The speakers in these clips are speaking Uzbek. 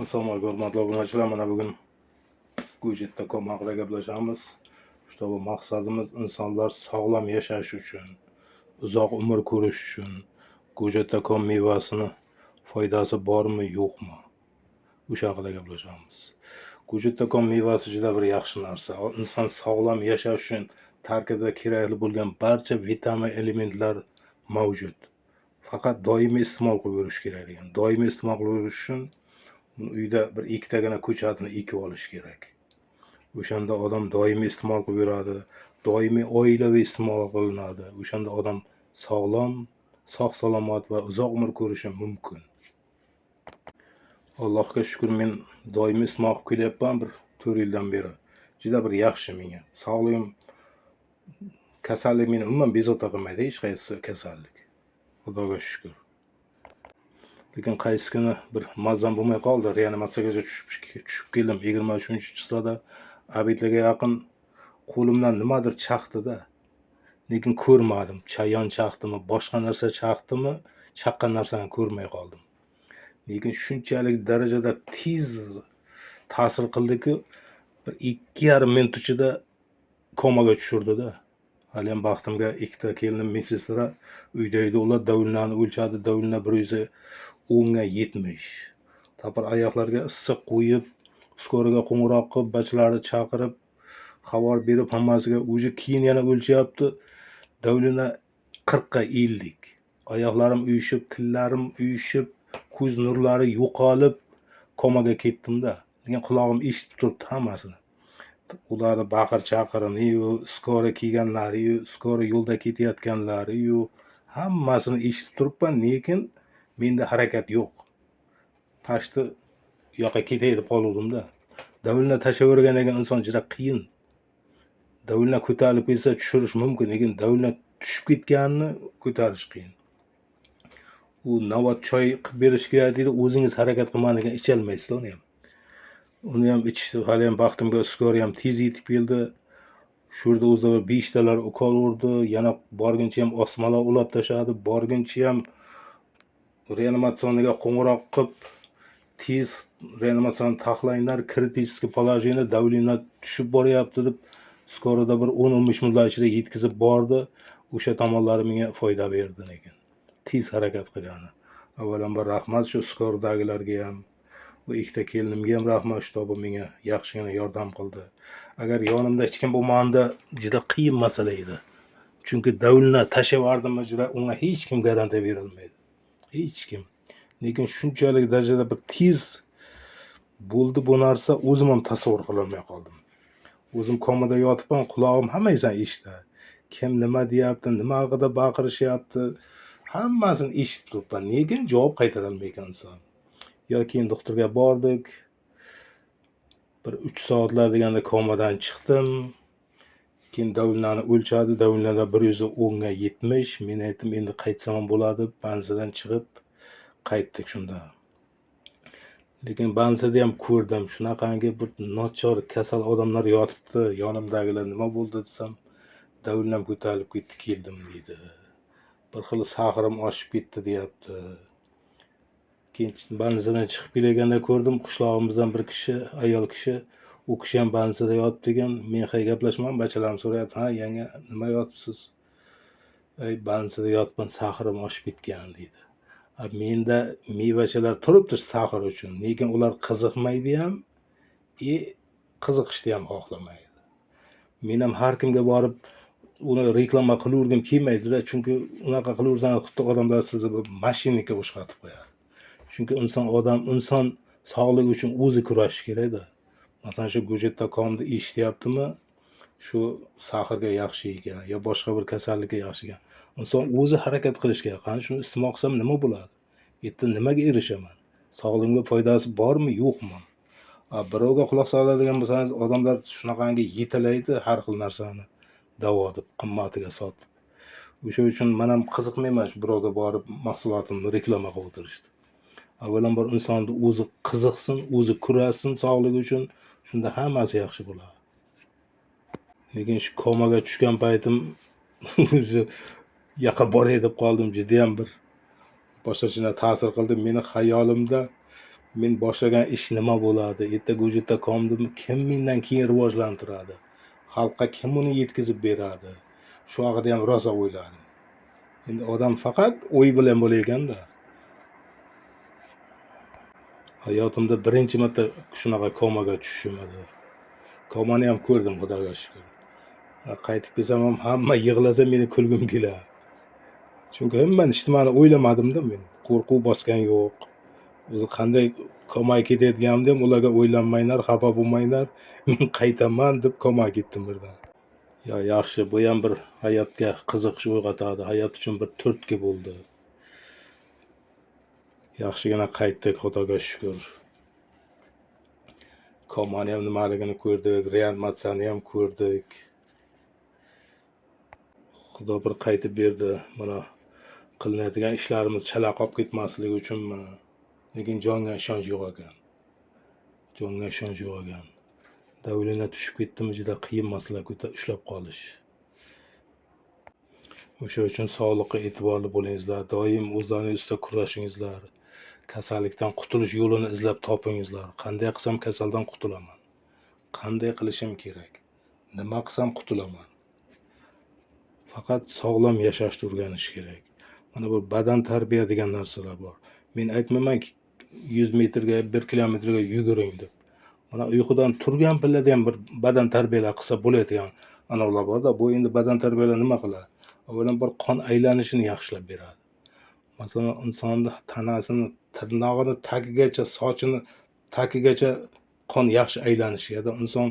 Assalomu alaykum hurmatli obunachilar. Mana bugun Go'jetda.com haqida gaplashamiz. Işte bu maqsadimiz insonlar sog'lom yashash uchun, uzoq umr ko'rish uchun Go'jetda.com mevasini foydasi bormi, yo'qmi? O'sha haqida gaplashamiz. Go'jetda.com mevasi juda bir yaxshi narsa. Inson sog'lom yashash uchun tarkibida kerakli bo'lgan barcha vitamin elementlar mavjud. Faqat doimiy iste'mol qilib yurish kerak ekan. Doimiy iste'mol qilib yurish uchun uyda bir ikkitagina ko'chatini ekib olish kerak. O'shanda odam doimiy iste'mol qilib yuradi, doimiy oilaviy iste'mol qilinadi. O'shanda odam sog'lom, sog'-salomat va uzoq umr ko'rishi mumkin. Allohga shukr, men doimiy iste'mol qilib kelyapman bir 4 yildan beri. Juda bir yaxshi menga. Sog'ligim, kasallik meni umuman bezovta qilmaydi, hech qaysi kasallik. Xudoga shukr. Lekin qaysi kuni bir mazam bo'lmay qoldi. Reanimatsiyaga tushib keldim. 23-chasida abitlarga yaqin qo'limdan nimadir chaqdi-da. Lekin ko'rmadim. Chayon chaqdimi, boshqa narsa chaqdimi, chaqqan narsani ko'rmay qoldim. Lekin shunchalik darajada tez ta'sir qildi-ku, bir 2,5 minut ichida komaga tushirdi-da. Hali ham baxtimga ikkita kelinim medsinstra uyda edi. Ular davullani o'lchadi. Davullar 110 ga 70. Tapir oyoqlarga issiq qo'yib, skoriga qo'ng'iroq qilib, bachlarni chaqirib, xabar berib, hammasiga o'zi keyin yana o'lchyapti. Davullar 40 ga 50. Oyoqlarim uyushib, tillarim uyushib, ko'z nurlari yo'qolib komaga ketdim-da. Lekin quloqim eshitib turibdi hammasini. Ularni baqir chaqirini, skora kelganlari, skora yo'lda ketayotganlari, hammasini eshitib turibman, lekin menda harakat yo'q. Tashti yoqqa ketay deb qoluvdim-da. Davulni tashlavergan ekan inson juda qiyin. Davulni ko'tarilib kelsa tushirish mumkin, lekin davulni tushib ketganini ko'tarish qiyin. U navbat choy qilib berish kerak deydi, o'zingiz harakat qilmagan ekan icholmaysiz uni ham. Uni ham ichishdi. Hali ham baxtimga skori ham tez yetib keldi. Shu yerda o'zida 5 talar ukol urdi, yana borguncha ham osmalar ulab tashladi, borguncha ham reanimatsionga qo'ng'iroq qilib, tez reanimatsiyani taxlanglar, kritiskiy положение, davlinglar tushib boryapti deb skorida bir 10-15 minutlar ichida yetkazib bordi. O'sha tomonlari menga foyda berdi lekin. Tez harakat qilgani. Avvalambor rahmat shu skordagilarga ham, bu ikkita kelinimga ham rahmat, shu tobi menga yaxshigina yordam qildi. Agar yonimda hech kim bo'lmaganda juda qiyin masala edi. Chunki davulni tashlab juda unga hech kim garantiya bera olmaydi. Hech kim. Lekin shunchalik darajada bir tez bo'ldi bu narsa, o'zim ham tasavvur qila olmay qoldim. O'zim komada yotibman, quloqim hammasini eshitadi. Kim nima deyapti, nima haqida baqirishyapti, hammasini eshitib turibman. Lekin javob qaytara olmayman inson. Keyin doktorga bordik. Bir 3 soatlar deganda komadan chiqdim. Keyin davullarni o'lchadi. Davullar 110 ga 70. Men aytdim, endi qaytsam ham bo'ladi. Banzadan chiqib qaytdik shunda. Lekin banzada ham ko'rdim, shunaqangi bir nochor kasal odamlar yotibdi. Yonimdagilar nima bo'ldi desam, davullar ko'tarilib ketdi, keldim deydi. Bir xil saqirim oshib ketdi deyapti. Keyin banzadan chiqib kelganda ko'rdim, qishlog'imizdan bir kishi, ayol kishi, u kishi ham banzada yotib degan. Men hali gaplashman, bachalarim so'rayapti, "Ha, yanga, nima yotibsiz?" "Ey, banzada yotibman, saqirim oshib ketgan" deydi. Menda mevachalar turibdi saqir uchun, lekin ular qiziqmaydi ham, qiziqishni ham xohlamaydi. Men ham har kimga borib uni reklama qilavergim kelmaydi-da, chunki unaqa qilaversang xuddi odamlar sizni bir mashinnikka o'xshatib qo'yadi. Chunki inson sog'ligi uchun o'zi kurashish kerak-da. Masalan, shu Go'jetda.com'da eshityaptimi, shu saqirga yaxshi ekan, yo boshqa bir kasallikka yaxshi ekan. Inson o'zi harakat qilish kerak. Qani shuni iste'mol qilsam nima bo'ladi? Yerda nimaga erishaman? Sog'ligimga foydasi bormi, yo'qmi? Birovga quloq soladigan bo'lsangiz, odamlar shunaqangi yetalaydi har xil narsani davo deb qimmatiga sotib. O'sha uchun men ham qiziqmayman shu birovga borib mahsulotimni reklama qilib o'tirishdi. Avvalambor insonni o'zi qiziqsin, o'zi kurasin sog'ligi uchun, shunda hammasi yaxshi bo'ladi. Lekin shu komaga tushgan paytim o'zi yoqqa boray deb qoldim, juda ham bir boshqacha ta'sir qildi. Meni xayolimda men boshlagan ish nima bo'ladi, ertaga vujudda qoldim, kim mendan keyin rivojlantiradi, xalqqa kim uni yetkazib beradi, shu haqida ham rosa o'yladim. Endi odam faqat o'y bilan bo'layotganda. Hayotimda birinchi marta shunaqa komaga tushishim edi. Komani ham ko'rdim, xudoga shukr. Qaytib kelsam ham hamma yig'lasa meni kulgim keladi. Chunki hamma ishtimani o'ylamadim-da men. Qo'rquv bosgan yo'q. O'zi qanday komaga ketayotganimda ham ularga o'ylanmanglar, xafa bo'lmanglar, men qaytaman deb komaga ketdim birdan. Yaxshi, bu ham bir hayotga qiziqish uyg'otadi. Hayot uchun bir turtki bo'ldi. Yaxshigina qaytdik, xudoga shukr. Komani ham nimaligini ko'rdik, reanimatsiyani ham ko'rdik. Xudo bir qaytib berdi. Mana qilinadigan ishlarimiz chala qolib ketmasligi uchunmi? Lekin jonga ishonch yo'q ekan. Jonga ishonch yo'q ekan. Davlina tushib ketdimi, juda qiyin masala ushlab qolish. O'sha uchun sog'liqqa e'tiborli bo'lingizlar. Doim o'zlaringiz ustida kurashingizlar. Kasallikdan qutulish yo'lini izlab topingizlar. Qanday qilsam kasaldan qutulaman? Qanday qilishim kerak? Nima qilsam qutulaman? Faqat sog'lom yashashni o'rganish kerak. Mana bu badan tarbiya degan narsalar bor. Men aytmayman 100 metrga, 1 kilometrga yuguring deb. Mana uyqudan turgan pillada ham bir badan tarbiyalar qilsa bo'ladigan anolar bor-da. Bu endi badan tarbiyalar nima qiladi? Avvalambor qon aylanishini yaxshilab beradi. Masalan, insonni tanasini, tirnog'ini tagigacha, sochini tagigacha qon yaxshi aylanishga, inson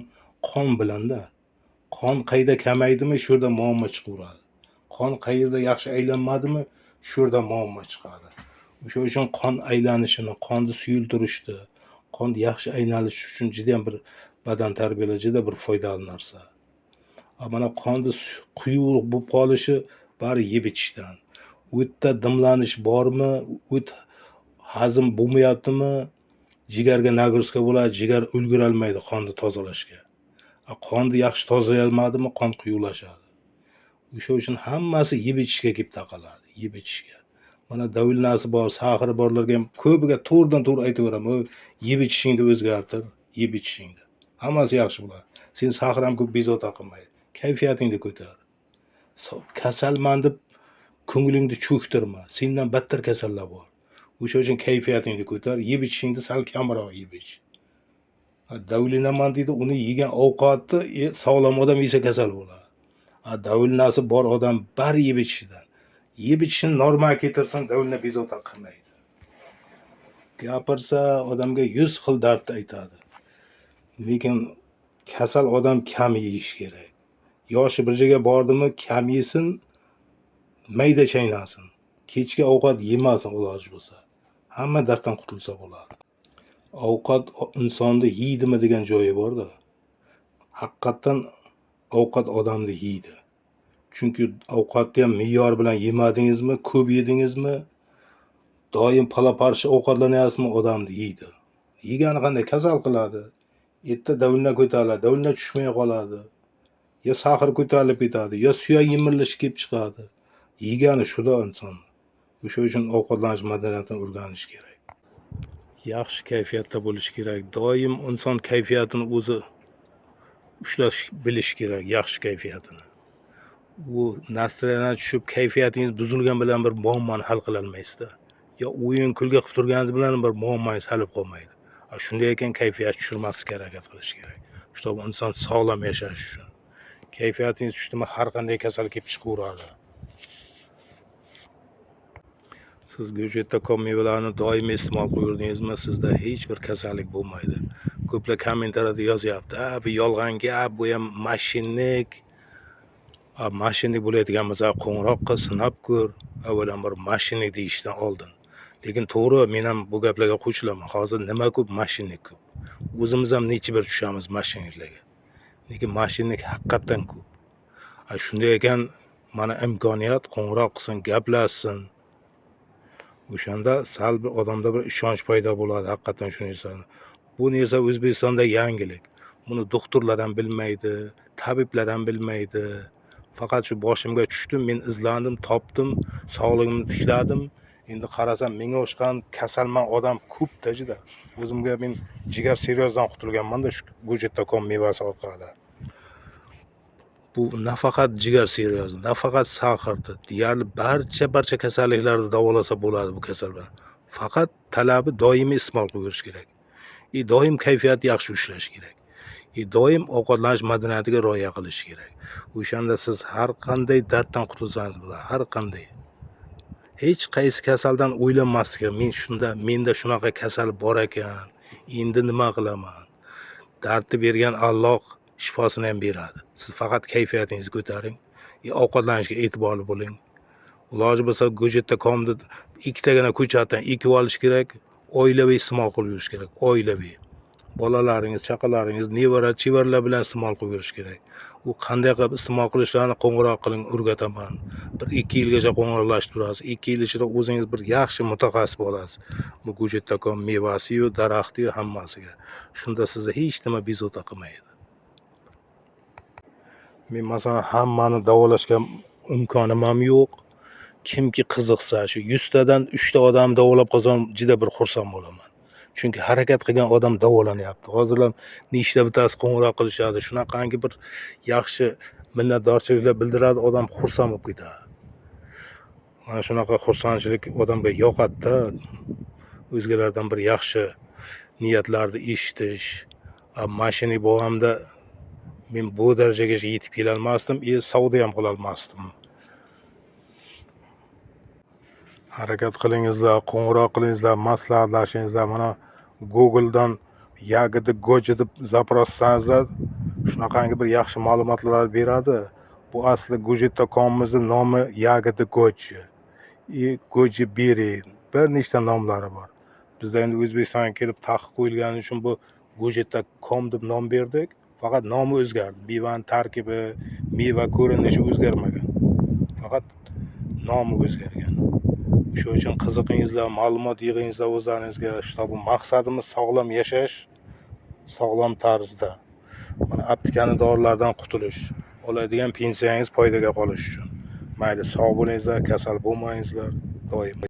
qon bilanda. Qon qayda kamaydimi, shu yerda muammo chiqaveradi. Qon qayerda yaxshi aylanmadimi, shu yerda muammo chiqadi. O'sha uchun qon aylanishini, qonni suyultirishni, qon yaxshi aylanishi uchun juda ham bir badan tarbiyalash juda bir foydali narsa. Mana qonni quyuq bo'lib qolishi bari yeb ichishdan. O'tda dimlanish bormi, o't hazm bo'lmayaptimi, jigarga nagruska bo'ladi, jigar ulgura olmaydi qonni tozalashga. Qonni yaxshi tozalay olmadimi, qon quyuqlashadi. O'sha uchun hammasi yeb ichishga kelib taqaladi, yeb ichishga. Mana davilnasi bor, sahri borlarga ham ko'piga to'g'ridan-to'g'ri aytaveraman, yeb ichishingni o'zgartir, yeb ichishingni. Hammasi yaxshi bo'ladi. Sen sahri ham ko'p bezovta qilmaydi. Kayfiyatingni ko'tar. Kasalman deb ko'nglingni cho'ktirma. Sendan battar kasallar bor. O'sha uchun kayfiyatingni ko'tar, yeb ichishingni sal kamroq yeb ich. Davlinaman deydi, uni yegan ovqatni sog'lom odam yesa kasal bo'ladi. Davlinasi bor odam bari yeb ichishidan. Yeb ichishini normal keltirsan, davlina bezovta qilmaydi. Gapirsa odamga 100 xil dardni aytadi. Lekin kasal odam kam yeyish kerak. Yoshi bir joyga bordimi, kam yesin, mayda chaynasin. Kechki ovqat yemasin iloji bo'lsa. Hamma darddan qutulsa bo'ladi. Ovqat insonni yeydimi degan joyi bor-da. Haqiqatan ovqat odamni yeydi. Chunki ovqatni ham me'yor bilan yemadingizmi, ko'p yedingizmi, doim palaparshi ovqatlanyapsizmi, odamni yeydi. Yegani qanday kasal qiladi. Erta davlina ko'tariladi, davlina tushmay qoladi. Ya sahar ko'tarilib ketadi, ya suyak yemirish kelib chiqadi. Yegani shuda inson. O'sha uchun ovqatlanish madaniyatini o'rganish kerak. Yaxshi kayfiyatda bo'lish kerak. Doim inson kayfiyatini o'zi ushlash bilish kerak, yaxshi kayfiyatini. U nastroyeniyaga tushib kayfiyatingiz buzilgan bilan bir muammoni hal qila olmaysiz-da. Ya o'yin kulga qilib turganingiz bilan bir muammongiz hal bo'lib qolmaydi. Shunday ekan kayfiyat tushirmaslikka harakat qilish kerak. Shu inson sog'lom yashash uchun. Kayfiyatingiz tushdimi, har qanday kasal kelib chiqaveradi. Siz go'shtda qon mevalarni doim iste'mol qilurdingizmi, sizda hech bir kasallik bo'lmaydi. Ko'plar kommentariyada yozyapti, bu yolg'on gap, bu ham mashinnik. Mashinnik bo'layotgan bo'lsa, qo'ng'iroq qil, sinab ko'r. Avvalambor mashinnik deyishdan oldin. Lekin to'g'ri, men ham bu gaplarga qo'shilaman. Hozir nima ko'p, mashinnik ko'p. O'zimiz ham necha bir tushamiz mashinniklarga. Lekin mashinnik haqiqatan ko'p. Shunday ekan, mana imkoniyat, qo'ng'iroq qilsin, gaplashsin. O'shanda sal bir odamda bir ishonch paydo bo'ladi, haqiqatan shu narsani. Bu narsa O'zbekistonda yangilik. Buni doktorlar ham bilmaydi, tabiblar ham bilmaydi. Faqat shu boshimga tushdi, men izlandim, topdim, sog'ligimni tikladim. Endi qarasam menga o'xshagan kasalman odam ko'pda juda. O'zimga men jigar siryozdan qutulganman-da shu Gojetda.com mevasi orqali. Bu nafaqat jigar siryozi, nafaqat sahardir. Deyarli barcha kasalliklarni davolasa bo'ladi bu kasal bilan. Faqat talabi doimiy iste'mol qilish kerak. Doim kayfiyatni yaxshi ushlash kerak. Doim ovqatlanish madaniyatiga rioya qilish kerak. O'shanda siz har qanday darddan qutulsangiz bo'ladi, har qanday. Hech qaysi kasaldan o'ylanmaslik kerak. Menda shunaqa kasal bor ekan. Endi nima qilaman? Dardni bergan Alloh shifosini ham beradi. Siz faqat kayfiyatingizni ko'taring, ovqatlanishga e'tiborli bo'ling. Iloji bo'lsa Gojetda.com'da ikkitagina ko'chatdan ekib olish kerak, oilaviy iste'mol qilib yurish kerak, oilaviy. Bolalaringiz, chaqalaringiz, nevara-chevarlar bilan iste'mol qilib yurish kerak. U qanday qilib iste'mol qilishlarini qo'ng'iroq qiling, o'rgataman. 1-2 yilgacha qo'ng'iroqlashib turasiz. 2 yil ichida o'zingiz bir yaxshi mutaxassis bo'lasiz. Bu Gojetda.com mevasi-yu, daraxti-yu hammasiga. Shunda sizni hech nima bezovta qilmaydi. Men masalan hammani davolashga imkonim ham yo'q. Kimki qiziqsa, shu 100 tadan 3 ta odam davolab qolsam, juda bir xursand bo'laman. Chunki harakat qilgan odam davolanyapti. Hozirlar nechta bittasi qo'ng'iroq qilishadi. Shunaqangi bir yaxshi minnatdorchiliklar bildiradi, odam xursand bo'lib ketadi. Mana shunaqa xursandchilik odamga yoqadi-da. O'zgalardan bir yaxshi niyatlarni eshitish. Mashina bo'lganda men bu darajagacha yetib kela olmasdim, savdo ham qila olmasdim. Harakat qilingizlar, qo'ng'iroq qilingizlar, maslahatlashingizlar. Mana Google'dan Yagidi Goji deb zaproslasangizlar, shunaqangi bir yaxshi ma'lumotlar beradi. Bu asli Gojetda.com'imizning nomi Yagidi Goji. Goji Berry, bir nechta nomlari bor. Bizda endi O'zbekistonga kelib taqiq qo'yilgani uchun bu Gojetda.com deb nom berdik. Faqat nomi o'zgardi. Mevaning tarkibi, meva ko'rinishi o'zgarmagan. Faqat nomi o'zgargan. Shu uchun qiziqingizlar, ma'lumot yig'ingizlar o'zlaringizga. Shu maqsadimiz sog'lom yashash, sog'lom tarzda. Mana aptekani dorilardan qutulish. Oladigan pensiyangiz foydaga qolish uchun. Mayli, sog' bo'lingizlar, kasal bo'lmangizlar. Doim